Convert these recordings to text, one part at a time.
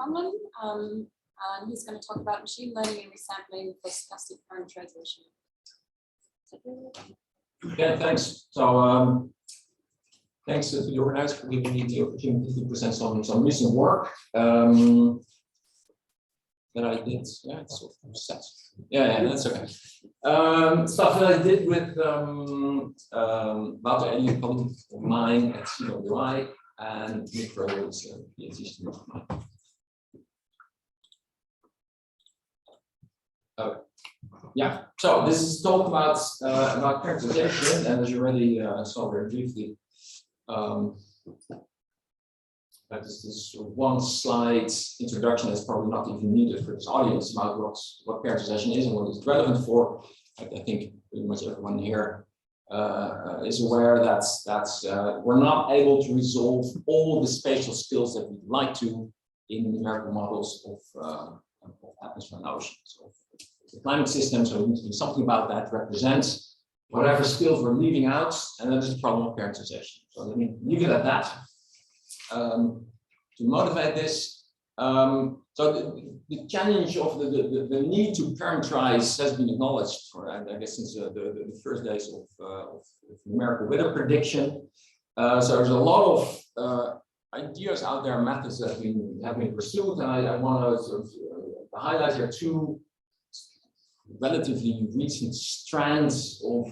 Crommelin, and he's going to talk about machine learning and resampling for stochastic parameterization. Yeah, thanks. So thanks to the organizer for giving me the opportunity to present some recent work that I did. Yeah, it's sort of set. Yeah, that's okay. Stuff that I did with Wouter Ellie, a colleague of mine at CWI, and Nick Rowe is a PhD student of mine. Yeah, so this is talk about characterization, and as you already saw very briefly, that is this one slide introduction that's probably not even needed for this audience about what characterization is and what it's relevant for. I think pretty much everyone here is aware that we're not able to resolve all the spatial skills that we'd like to in numerical models of atmosphere and ocean. So the climate system, so we need to do something about that, represent whatever skills we're leaving out, and that is the problem of parentization. So let me leave it at that. To motivate this, so the challenge of the need to parameterize has been acknowledged for, I guess, since the first days of numerical weather prediction. So there's a lot of ideas out there, methods that have been pursued, and I want to sort of highlight here two relatively recent strands of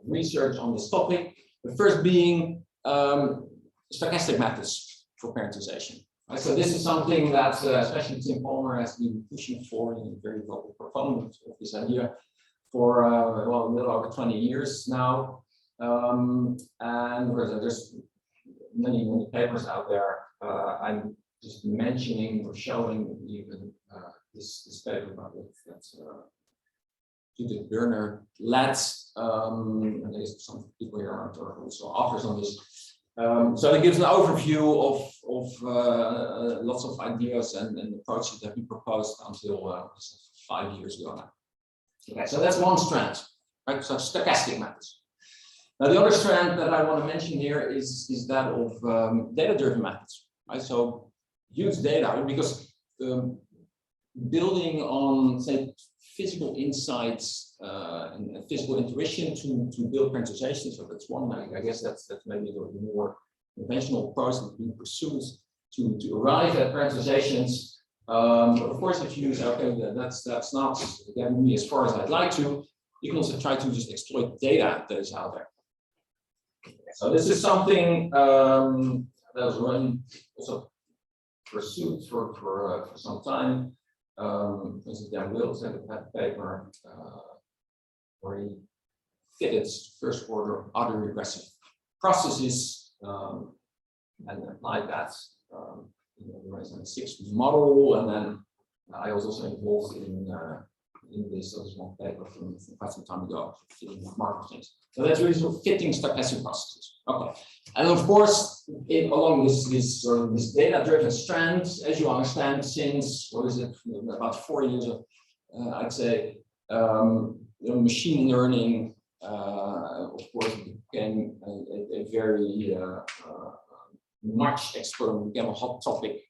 research on this topic. The first being stochastic methods for parentization. Right? So this is something that especially Tim Palmer has been pushing for, and very vocal proponent of this idea for well, a little over 20 years now. And there's many papers out there. I'm just mentioning or showing even this paper about it that Judith Berner led. And there's some people here are also authors on this. So it gives an overview of lots of ideas and approaches that we proposed until 5 years ago now. Okay, so that's one strand, right? So stochastic methods. Now the other strand that I want to mention here is that of data-driven methods, right? So use data, because building on, say, physical insights and physical intuition to build parentization. So that's one. I guess that's maybe the more conventional approach that we pursue to arrive at parentizations. Of course, if you say, okay, that's not getting me as far as I'd like to, you can also try to just exploit data that is out there. So this is something that was running also pursued for some time. This is Dan Wills and that paper where he fitted first order other regressive processes and applied that in the Resampling 6 model. And then I was also involved in this one paper from quite some time ago, fitting marker things. So that's really sort of fitting stochastic processes. Okay, and of course, along this data-driven strand, as you understand, since what is it, about 4 years of, I'd say, machine learning, of course, became a very much explored, became a hot topic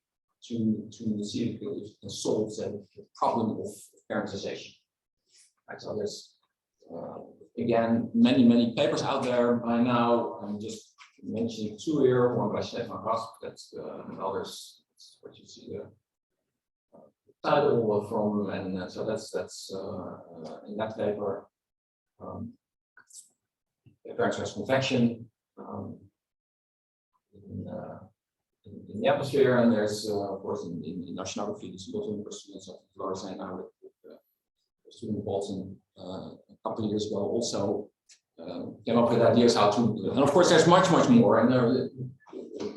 to see if it can solve the problem of parentization. Right, so there's again many papers out there by now. I'm just mentioning two here. One by Stefan Rasp, that's and others. That's what you see the title from, and so that's in that paper. Parentized convection in the atmosphere, and there's of course in oceanography, the Stochastic students of Flores and now with student Bolton a couple of years ago also came up with ideas how to do it. And of course, there's much more, and there are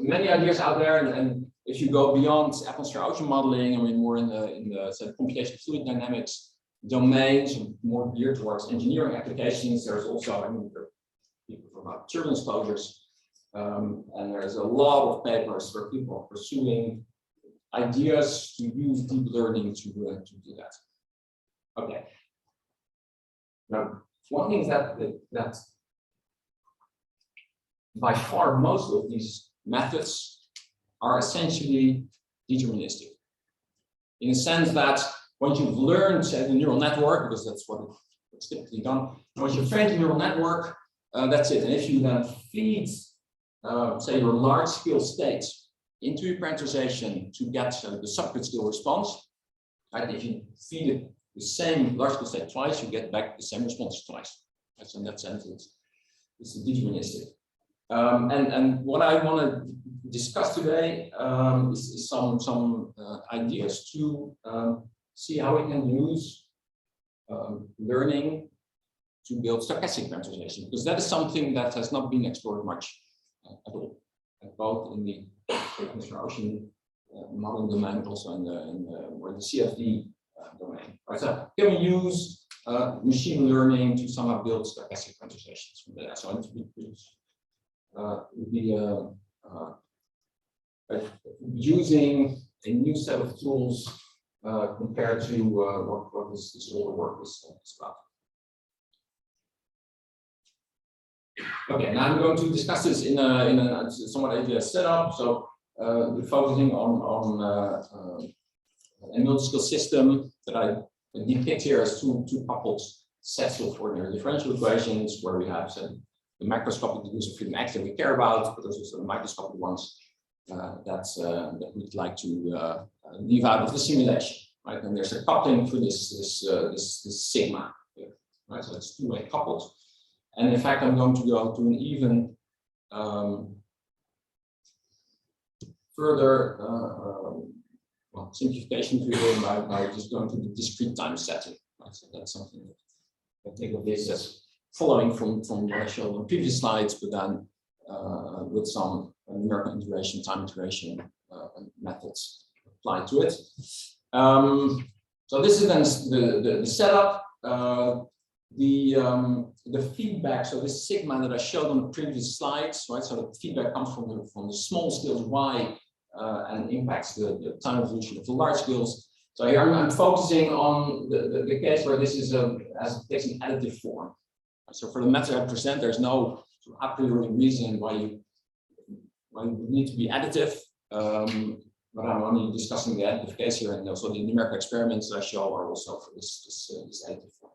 many ideas out there. And if you go beyond atmosphere ocean modeling, I mean, more in the say, computational fluid dynamics domains, more geared towards engineering applications. There's also, I mean, there are people from about turbulence closures. And there's a lot of papers where people are pursuing ideas to use deep learning to do that. Okay. Now, one thing is that by far most of these methods are essentially deterministic. In the sense that once you've learned, say, the neural network, because that's what it's typically done, once you've trained the neural network, that's it. And if you then feed, say, your large-scale states into your parameterization to get the subgrid scale response, right? If you feed it the same large-scale state twice, you get back the same response twice. Right? So in that sense, it's deterministic. And what I want to discuss today is some ideas to see how we can use learning to build stochastic parameterization, because that is something that has not been explored much at all, both in the ocean modeling domain, but also in the CFD domain. Right, so can we use machine learning to somehow build stochastic parameterizations from there? So it would be using a new set of tools compared to what this older work is about. Okay, now I'm going to discuss this in a somewhat ideal setup. So we're focusing on a multi-scale system that I depict here as two coupled sets of ordinary differential equations, where we have the macroscopic degrees of freedom X that we care about, but there's also the microscopic ones that we'd like to leave out of the simulation, right? And there's a coupling for this sigma here, right? So it's two-way coupled. And in fact, I'm going to go to an even further simplification to by just going to the discrete time setting. Right? So that's something that I think of this as following from what I showed on previous slides, but then with some numerical integration, time integration methods applied to it. So this is then the setup. The feedback, so this sigma that I showed on the previous slides, right? So the feedback comes from the small scales y and impacts the time evolution of the large scales. So here I'm focusing on the case where this is takes an additive form. So for the method I present, there's no sort of a priori reason why you need to be additive. But I'm only discussing the additive case here, and also the numerical experiments that I show are also for this additive form.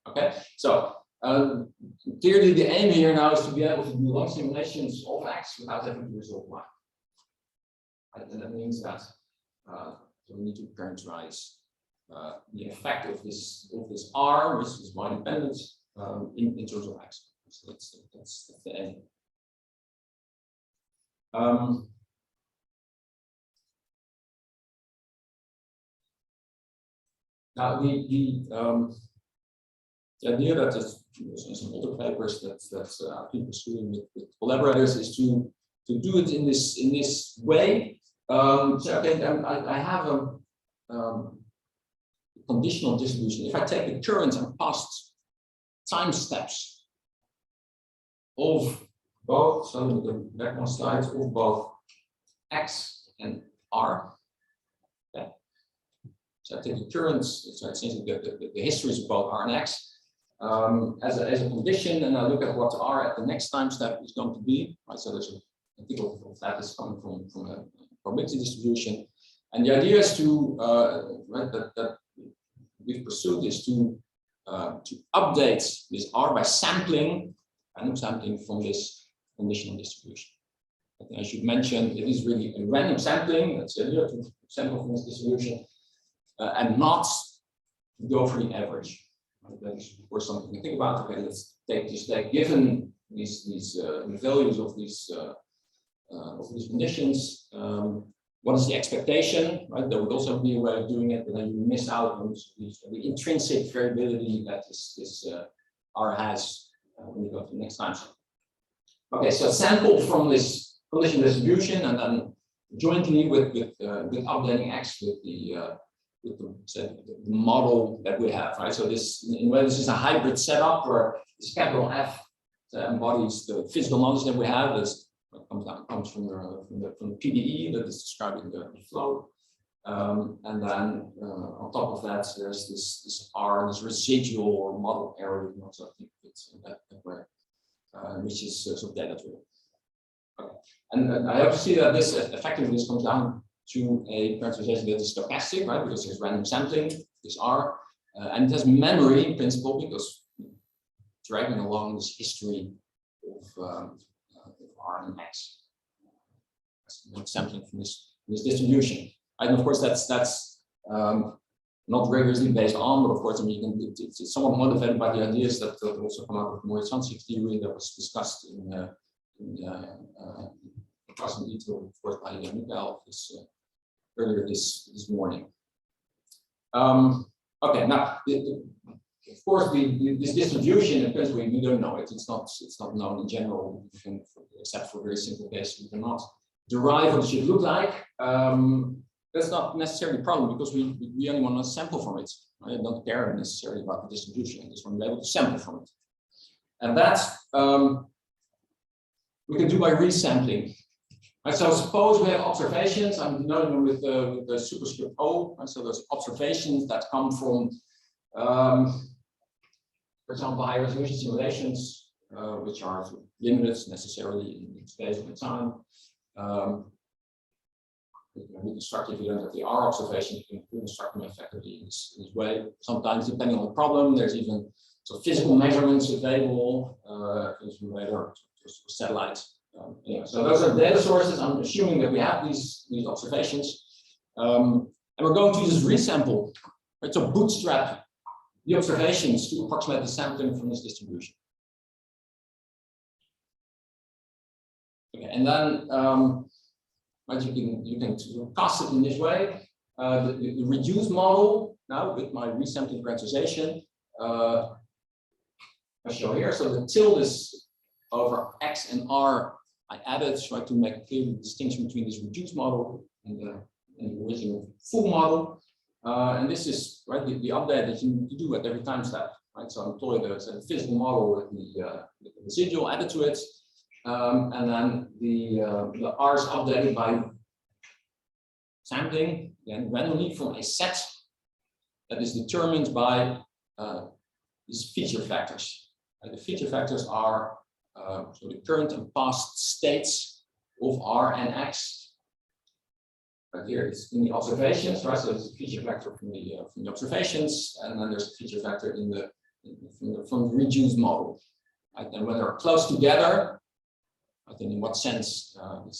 Okay, so clearly the aim here now is to be able to do long simulations of X without having to resolve Y. Right? And that means that so we need to parameterize the effect of this R, which is Y dependent, in terms of X. So that's the aim. Now the idea that there's some older papers that I've been pursuing with collaborators is to do it in this way. So okay, I have a conditional distribution. If I take the current and past time steps of both, so the back one slide, of both X and R. Okay. So I take the current, so essentially the histories of both R and X. As a condition, and I look at what R at the next time step is going to be. Right, so there's a typical of that is coming from a probability distribution, and the idea is to right, that we've pursued is to update this R by sampling, random sampling from this conditional distribution. I think I should mention it is really a random sampling. That's the idea to sample from this distribution, and not go for the average. That is, of course, something to think about. Okay, let's take given these values of these conditions. What is the expectation? Right, there would also be a way of doing it, but then you miss out on the intrinsic variability that this R has when you go to the next time. Okay, so sampled from this condition distribution, and then jointly with updating X with the model that we have, right? So this, in a way, this is a hybrid setup where this capital F embodies the physical knowledge that we have. This comes from the PDE that is describing the flow, and then on top of that, there's this R, this residual or model area. So I think it's that way, which is sort of data driven. Okay. And I hope to see that this effectively comes down to a parameterization that is stochastic, right? Because there's random sampling, this R, and it has memory in principle because dragging along this history of R and X. That's sampling from this distribution. And of course, that's not rigorously based on, but of course, I mean, it's somewhat motivated by the ideas that also come out of more Resampling theory that was discussed in detail, of course, by Mikael earlier this morning. Okay, now of course this distribution in principle we don't know it. It's not known in general, except for very simple cases. We cannot derive what it should look like. That's not necessarily a problem because we only want to sample from it. I don't care necessarily about the distribution. I just want to be able to sample from it. And that's we can do by resampling. Right, so suppose we have observations. I'm denoting them with the superscript O. Right, so those observations that come from, for example, high resolution simulations, which are limited necessarily in space and time. Reconstruct if you don't have the R observation, you can reconstruct them effectively in this way. Sometimes, depending on the problem, there's even physical measurements available from radar to satellite. Anyway, so those are data sources. I'm assuming that we have these observations, and we're going to just resample. Right? So bootstrap the observations to approximate the sampling from this distribution. Okay, and then. But you can cast it in this way. The reduced model now with my resampling parameterization I show here. So the tilde is over X and R. I added try to make a clear distinction between this reduced model and the original full model. And this is right the update that you do at every time step. Right. So I employ the physical model with the residual added to it. And then the R is updated by sampling again randomly from a set that is determined by these feature factors. The feature factors are so the current and past states of R and X. But here it's in the observations, right? So there's a feature factor from the observations, and then there's a feature factor from the reduced model. Right? And when they're close together. I think in what sense I'll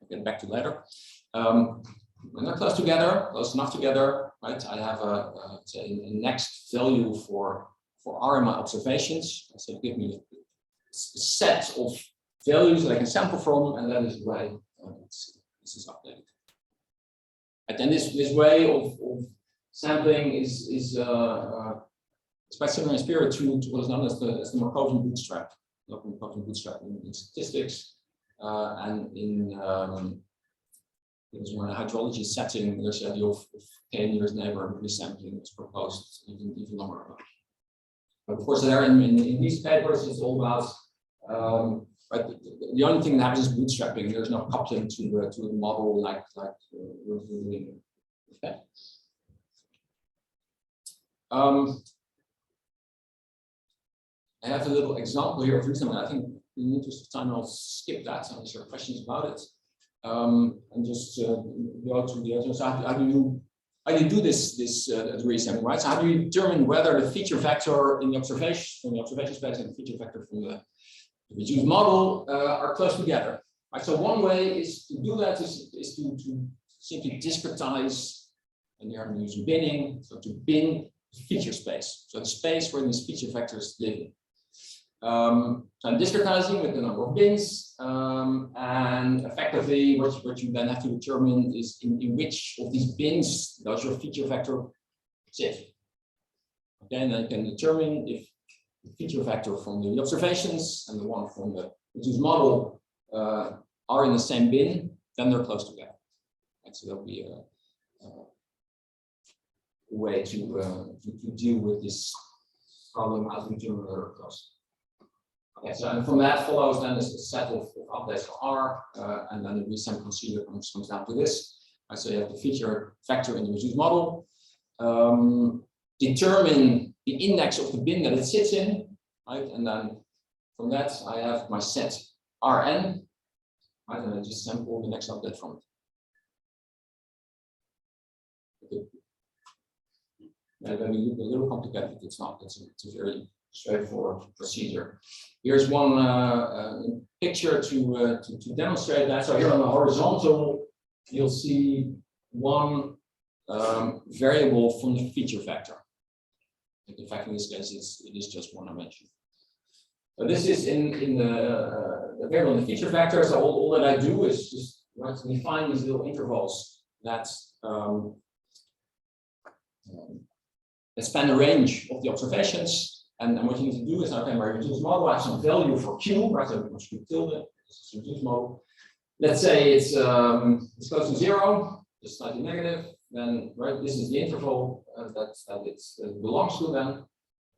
get back to later. When they're close together, close enough together, right? I have a next value for R in my observations. So give me a set of values that I can sample from, and that is the way this is updated. And then this way of sampling is quite similar in spirit to what is known as the Markovian bootstrap. Bootstrap in statistics and in a hydrology setting, there's the idea of k nearest neighbor resampling was proposed even longer ago. But of course, there in these papers, it's all about right, the only thing that happens is bootstrapping. There's no coupling to the model like we're doing. Okay. I have a little example here of reasoning. I think in the interest of time, I'll skip that unless there are questions about it. And just go to the other. So how do you do this reasoning, right? So how do you determine whether the feature factor in the observation space and the feature factor from the reduced model are close together? Right. So one way is to do that is to simply discretize, and here I'm using binning. So to bin feature space, so the space where these feature factors live in. So I'm discretizing with the number of bins, and effectively what you then have to determine is in which of these bins does your feature factor sit. Okay, and then you can determine if the feature factor from the observations and the one from the reduced model are in the same bin, then they're close together. And so there'll be a way to deal with this problem as we determine whether they're close. Okay, so and from that follows then a set of updates for R, and then the resampling procedure comes down to this. So you have the feature factor in the reduced model, determine the index of the bin that it sits in, right? And then from that I have my set Rn, right? And I just sample the next update from it. Okay. When we look a little complicated, it's not. It's a very straightforward procedure. Here's one picture to demonstrate that. So here on the horizontal, you'll see one variable from the feature vector. In fact, in this case, it is just one dimension. So this is in the variable in the feature vector. So all that I do is just define these little intervals that span the range of the observations. And what you need to do is, okay, my reduced model, I have some value for Q, right? So we should tilde, this is reduced model. Let's say it's close to 0, just slightly negative. Then, right, this is the interval that it belongs to then.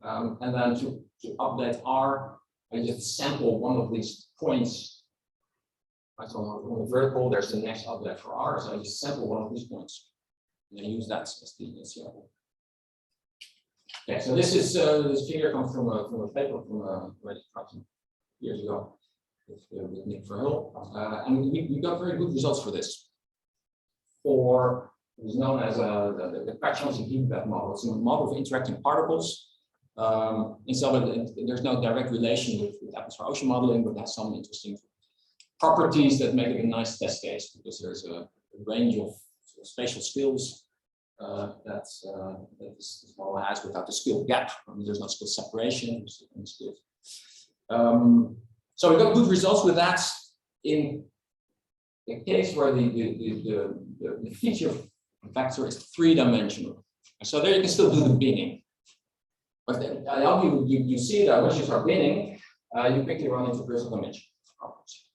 And then to update R, I just sample one of these points. Right, so on the vertical, there's the next update for R. So I just sample one of these points and I use that as the sample. Okay, so this figure comes from a paper from already some years ago with Nick Verheul, and we got very good results for this. For what is known as the fractionalized feedback model. It's a model of interacting particles. And so there's no direct relation with atmospheric ocean modeling, but has some interesting properties that make it a nice test case because there's a range of spatial skills that this model has without the skill gap. I mean, there's no skill separation. So we got good results with that in the case where the feature vector is 3-dimensional. So there you can still do the binning. But then, I hope you see that once you start binning, you quickly run into critical dimension problems.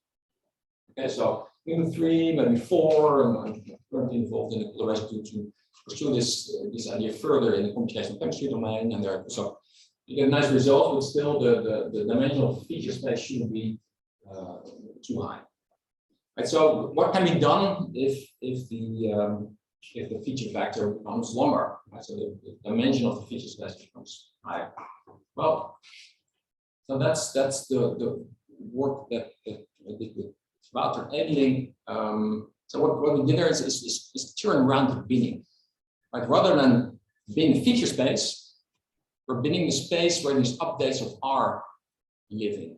Okay, so maybe 3, maybe 4, and I'm currently involved in the collaboration to pursue this idea further in the computational chemistry domain. And there, so you get a nice result, but still the dimensional feature space shouldn't be too high. Right, so what can be done if the feature vector becomes longer? Right, so the dimension of the feature space becomes higher. Well, so that's the work that I did with Wouter Edeling. So what we did there is turn around the binning. Right, rather than binning the feature space, we're binning the space where these updates of R live in,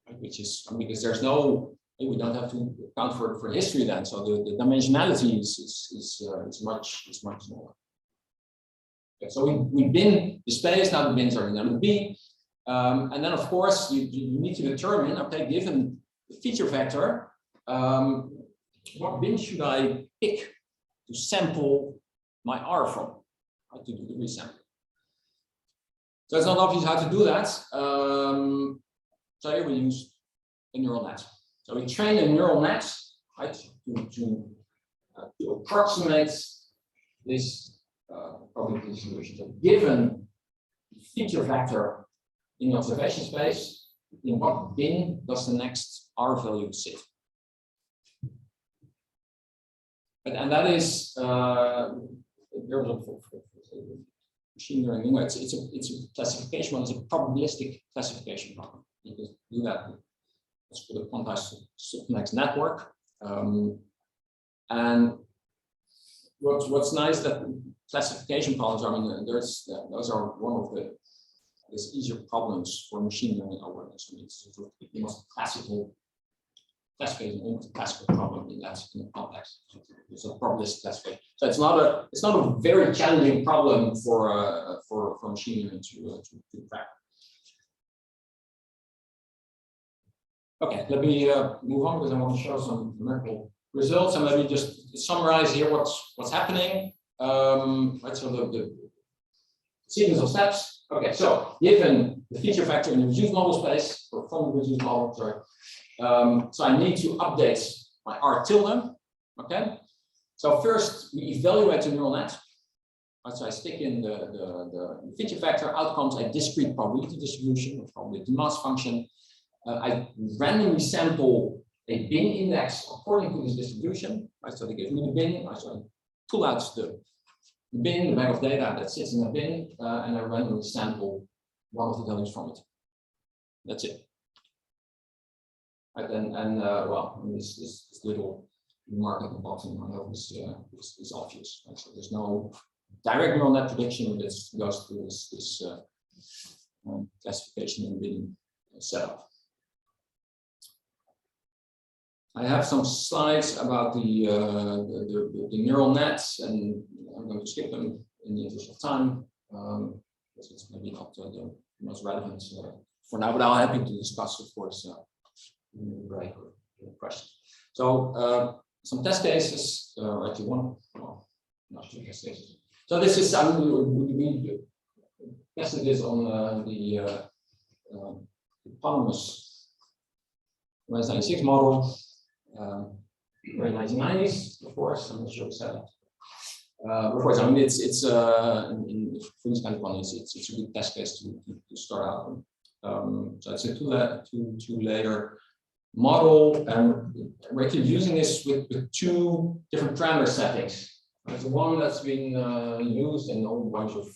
right, which is because there's no, we don't have to account for history then, so the dimensionality is much smaller. Okay, so we bin the space, now the bins are in M&B, and then of course you need to determine, okay, given the feature vector, what bin should I pick to sample my R from, right, to do the resampling. So it's not obvious how to do that. So here we use a neural net. So we train a neural net, right, to approximate this probability distribution. So given the feature vector in the observation space, in what bin does the next R value sit? And that is machine learning. It's a classification model. It's a probabilistic classification problem. You can do that. It's for the quantized subnext network. And what's nice that classification problems, I mean, those are one of the easier problems for machine learning algorithms. I mean, it's the most classical classification, almost a classical problem in that context. It's a probabilistic classification. So it's not a very challenging problem for machine learning to crack. Okay, let me move on because I want to show some numerical results and maybe just summarize here what's happening. Right, so the sequence of steps. Okay, so given the feature vector in the reduced model space, or from the reduced model, sorry. So I need to update my R tilde. Okay, so first we evaluate the neural net. Right, so I stick in the feature vector outcomes a discrete probability distribution, or probability mass function. I randomly sample a bin index according to this distribution. Right, so they give me the bin. So I pull out the bin, the bag of data that sits in the bin, and I randomly sample one of the values from it. That's it. right? And well, this little remark at the bottom, I know is obvious. Right? So there's no direct neural net prediction, but it goes through this classification and bidding setup. I have some slides about the neural nets, and I'm going to skip them in the interest of time, because it's maybe not the most relevant for now, but I'm happy to discuss, of course, in the break or questions. So some test cases, actually one, well, not two test cases. So this is, we tested this on the eponymous 96 model. Very 1990s, of course. I'm not sure it's of course, I mean it's in for this kind of one, it's a good test case to start out. So it's a two-layer model, and we're actually using this with two different parameter settings. There's one that's been used in a whole bunch of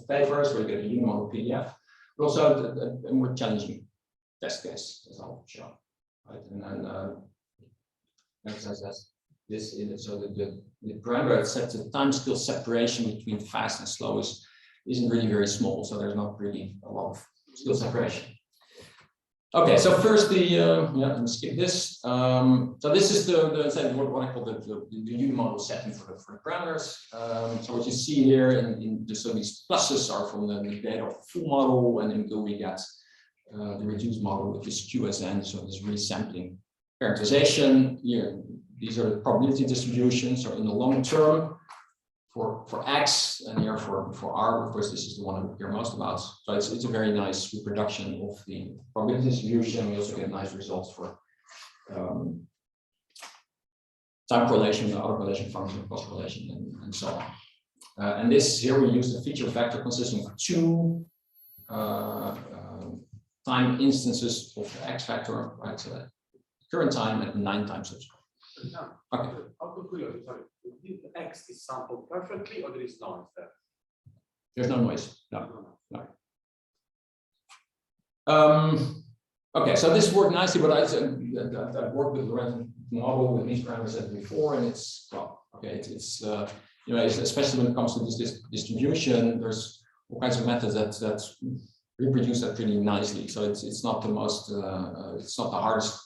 papers where you get a unimodel PDF, but also a more challenging test case, as I'll show. Right, and emphasize this in it, so that the parameter that sets the time scale separation between fast and slow isn't really very small, so there's not really a lot of skill separation. Okay, so first let me skip this. So this is what I call the unimodel setting for the parameters. So what you see here so these pluses are from the data of the full model, and in blue we get the reduced model with this QSN, so this resampling parentization. Here, these are the probability distributions. So in the long term, for X, and here for R, of course, this is the one I care most about. So it's a very nice reproduction of the probability distribution. We also get nice results for time correlation, autocorrelation function, cross correlation, and so on. And this here we use the feature vector consisting of two time instances of the X factor, right? So current time at 9 times subsequent. Okay. Out of curiosity, sorry, the X is sampled perfectly, or there is noise there? There's no noise. No. Okay, so this worked nicely, but I've worked with the Lorenzen model with these parameters before, and it's well, okay, it's you know, especially when it comes to this distribution, there's all kinds of methods that reproduce that pretty nicely. So it's not the most it's not the hardest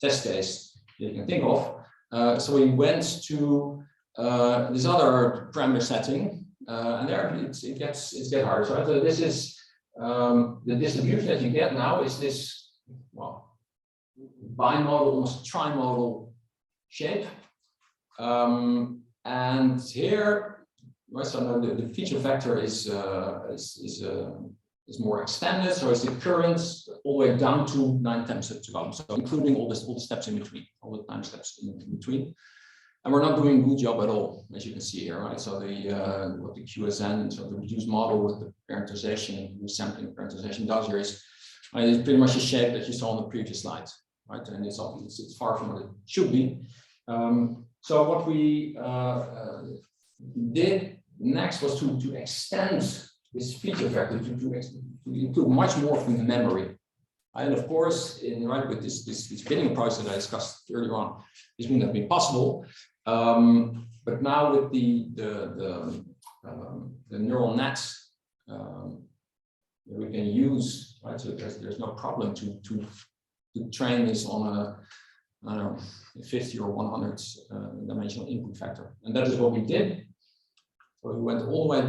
test case you can think of. So we went to this other parameter setting, and there it gets harder. So this is the distribution that you get now is this, well, bimodal, almost trimodal shape. And here, so the feature vector is more extended, so it's the current all the way down to 9 time steps to go, so including all the steps in between, all the time steps in between. And we're not doing a good job at all, as you can see here, right? So what the QSN, so the reduced model with the parentization, resampling parentization does here is it's pretty much the shape that you saw on the previous slide, right? And it's far from what it should be. So what we did next was to extend this feature vector to include much more from the memory. And of course, with this bidding process that I discussed earlier on, this wouldn't have been possible. But now with the neural nets, we can use, right? So there's no problem to train this on a, I don't know, 50 or 100 dimensional input factor, and that is what we did. So we went all the way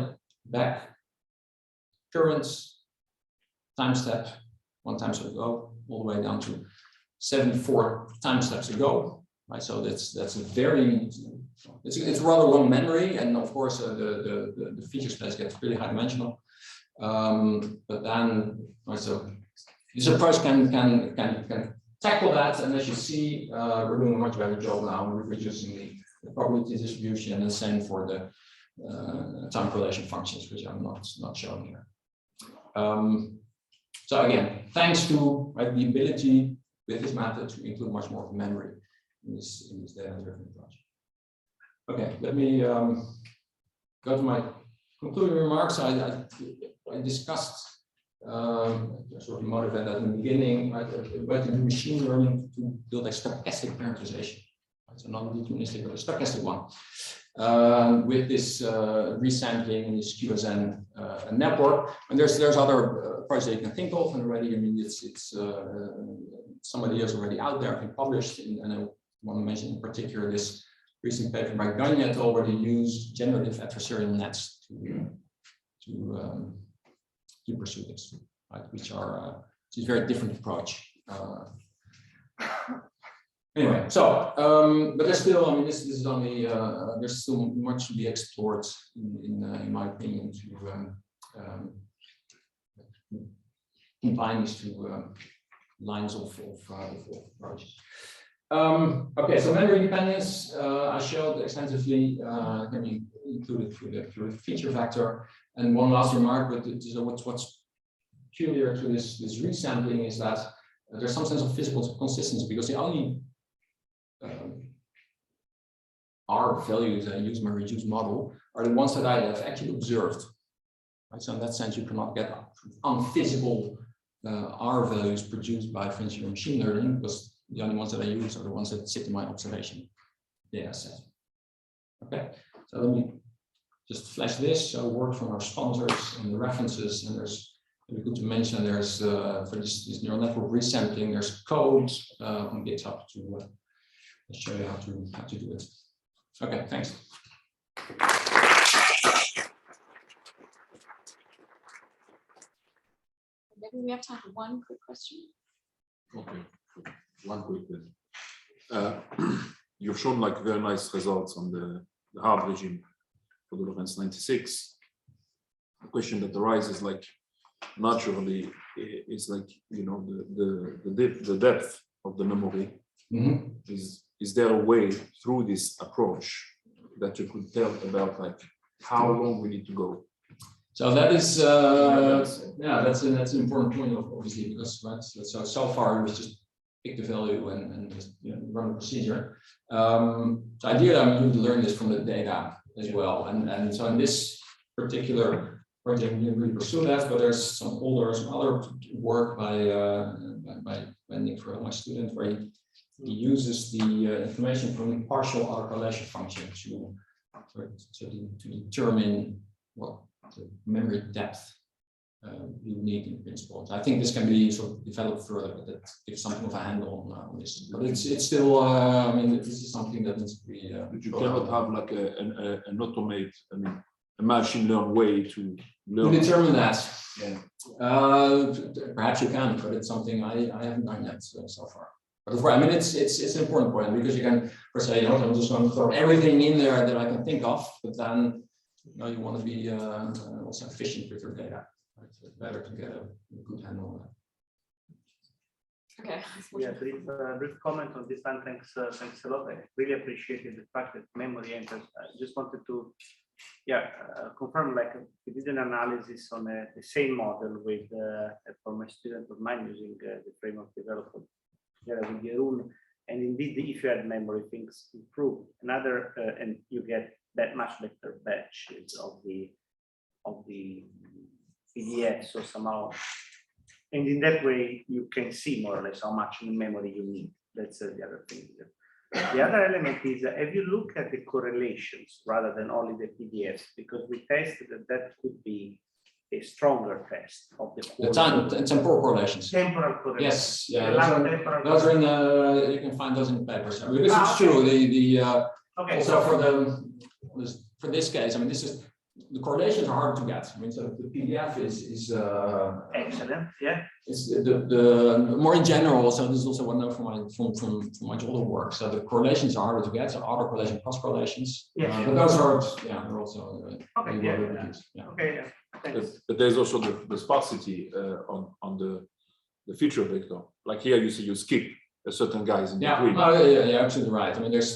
back, current time step, 1 time step ago, all the way down to 74 time steps ago. Right, so that's a very it's rather long memory, and of course the feature space gets really high dimensional. But then so this approach can tackle that, and as you see, we're doing a much better job now. We're reducing the probability distribution, and the same for the time correlation functions, which I'm not showing here. So again, thanks to the ability with this method to include much more of memory in this data-driven approach. Okay, let me go to my concluding remarks. I discussed sort of motivate that in the beginning, right? But to do machine learning to build a stochastic parameterization. Right? So not deterministic, but a stochastic one. With this resampling and this QSN network. And there's other projects that you can think of, and already, I mean, it's somebody else already out there, I think, published, and I want to mention in particular this recent paper by Gagne already used generative adversarial nets to pursue this, right? Which are it's a very different approach. Anyway, so but there's still, I mean, this is only there's still much to be explored in my opinion to combine these two lines of approaches. Okay, so memory independence I showed extensively, can be included through the feature vector. And one last remark, but what's peculiar to this resampling is that there's some sense of physical consistency, because the only R values I use my reduced model are the ones that I have actually observed. Right? So in that sense, you cannot get unphysical R values produced by, for instance, machine learning, because the only ones that I use are the ones that sit in my observation data set. Okay, so let me just flash this. So work from our sponsors and the references, and there's, it'd be good to mention, there's for this neural network resampling, there's code on GitHub to show you how to do it. Okay, thanks. Maybe we have time for one quick question. Okay, one quick question. You've shown like very nice results on the hard regime for the Lorentz 96. The question that arises, like, naturally, is like, you know, the depth of the memory. Mm-hmm. Is there a way through this approach that you could tell about like how long we need to go? So that is that's an important point, obviously, because so far we just pick the value and just run the procedure. So ideally, I mean, you learn this from the data as well, and so in this particular project, we didn't really pursue that, but there's some other work by Nick, my student, where he uses the information from the partial autocorrelation function to determine what the memory depth you need in principle. So I think this can be sort of developed further, but that gives something of a handle on this. But it's still, I mean, this is something that needs to be. But you cannot have like an automate, I mean, a machine learn way to learn. To determine that. Yeah. Perhaps you can, but it's something I haven't done yet so far. But I mean, it's an important point, because you can, per se, I'm just going to throw everything in there that I can think of, but then you want to be also efficient with your data. Right? So it's better to get a good handle on that. Okay. Yeah, brief comment on this one. Thanks a lot. I really appreciated the fact that memory enters. I just wanted to, confirm, like, we did an analysis on the same model with a former student of mine using the framework developed together with Jeroen, and indeed, if you add memory, things improve. Another, and you get that much better batches of the PDF, so somehow, and in that way, you can see more or less how much memory you need. That's the other thing. The other element is, have you looked at the correlations rather than only the PDFs? Because we tested that could be a stronger test of the temporal correlations. Temporal correlations. Yes, yeah, those are in you can find those in the papers. Because it's true. Okay. Also for this case, I mean, the correlations are hard to get. I mean, so the PDF is excellent. Yeah. It's the more in general. So this is also one note from my older work. So the correlations are harder to get. So autocorrelation, cross correlations. Yeah. But those are they're also okay. Yeah. Okay. Yeah. But there's also the sparsity on the feature vector. Like here, you see you skip a certain guys in between. Yeah, absolutely right. I mean, there's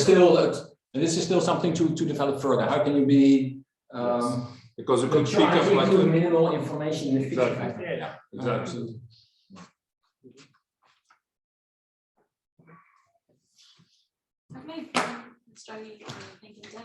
still, and this is still something to develop further. How can you be because you can pick up like the minimal information in the feature vector. Yeah, exactly. Okay, let's try thinking down.